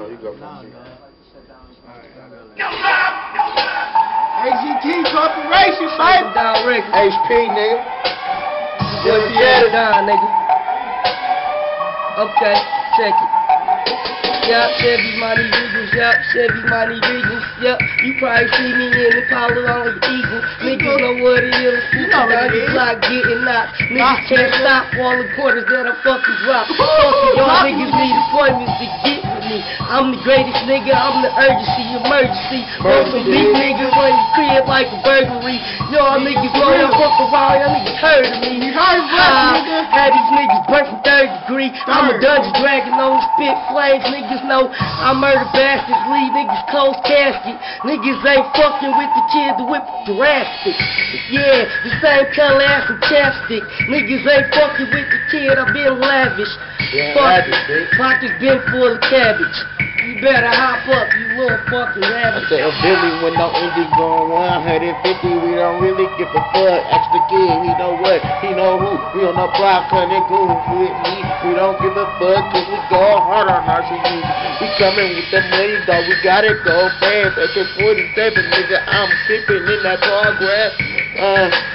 So you go from here. AGT Corporation, baby. HP, nigga. Down, nigga. Okay, check it. Yup, Chevy Money Regions, yup, Chevy Money Regions, yup. You probably see me in the Apollo on the Eagle. Niggas know what it is. You know what it is. Block getting knocked. Niggas can't stop all the quarters that I fucking drop. Y'all niggas need appointments to get with me. I'm the greatest nigga, I'm the urgency, emergency. Most of these niggas run your crib like a burglary. Y'all niggas know y'all fuck around, y'all niggas heard of me. You heard what, nigga? Had these niggas burnt from third degree. I'm a dungeon dragon on spit flames. Niggas know I murder bastards, leave niggas close casket. Niggas ain't fucking with the kids to whip Jurassic. Yeah, the same color as some chapstick. Niggas ain't fucking with the kid, I've been lavish. Fuck it, pockets been full of cabbage. You better hop up, you little fucking rabbit. I said, Billy, when no engine going 150, we don't really give a fuck. Ask the kid, he know what, he know who. We on the block, honey, goons with me. We don't give a fuck, cause we go hard on our shit. We coming with the money, though, we gotta go fast. AK-47, nigga, I'm sipping in that tall grass.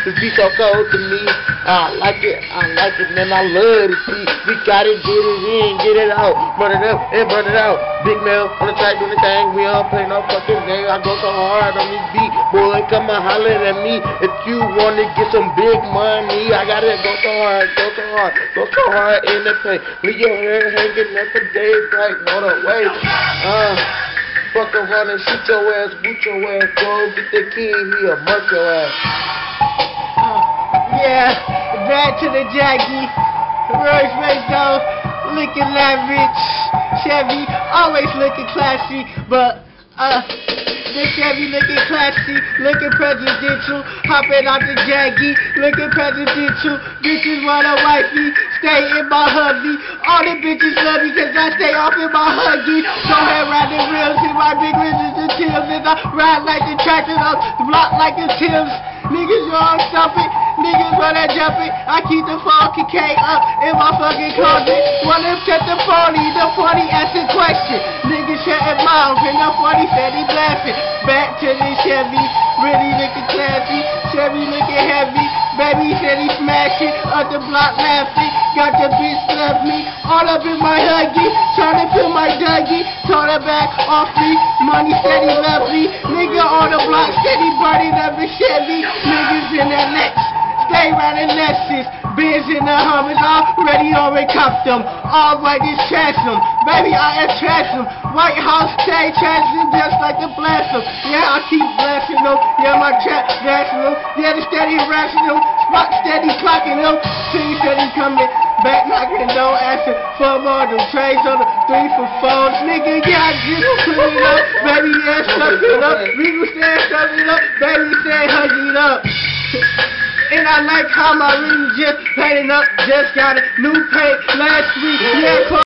This beat so cold to me. I like it, man, I love it. See, we gotta get it in, get it out, burn it up and burn it out. Big Mel on the track doing the thing, we don't play no fucking game. I go so hard on this beat, boy, come and holler at me. If you wanna get some big money, I gotta go so hard in the paint. Leave your hair hanging up for days, like, hold up, wait. Fuck around and shoot your ass, boot your ass, go get the key here, murk your ass. Yeah, back to the Jackie. Royce Rizzo, looking lavish. Chevy, always looking classy, but the Chevy looking classy, looking presidential. Hopping out the Jackie, looking presidential. Bitches wanna wife me, stay in my hubby. All the bitches love me cause I stay off in my huggy. Go ahead, ride the reels, see my big riches and Tim's. And I ride like the tractors off the block like the Tim's. Niggas want something, niggas wanna jump it. I keep the fucking K up in my fucking closet. Wanna cut the 40 asking question. Niggas shutting mouth and the 40 said he blasting. Back to the Chevy, really looking classy. Chevy looking heavy, baby said he smashing. Up the block laughing, got the bitch left me. All up in my huggy, trying to put my Dougie. Told her back off me, money steady left me. Nigga on the block steady burning up the Chevy. Niggas in that Lex, stay running Lexus. Biz in the Hummers, already cuffed them. All white is trash them, baby I trash them. White House stay trash them just like the blast them. Yeah, I keep blasting them, yeah my trap blasting them. Yeah, the steady rashing them, spot steady clocking them. See steady coming back knocking, don't answer for more them trades on the 3 for 4s. Nigga, yeah I just put it up, baby yeah stuck it up. Regal said stuck it up, baby said hug it up. And I like how my ring just painted up, just got a new paint last week. Yeah,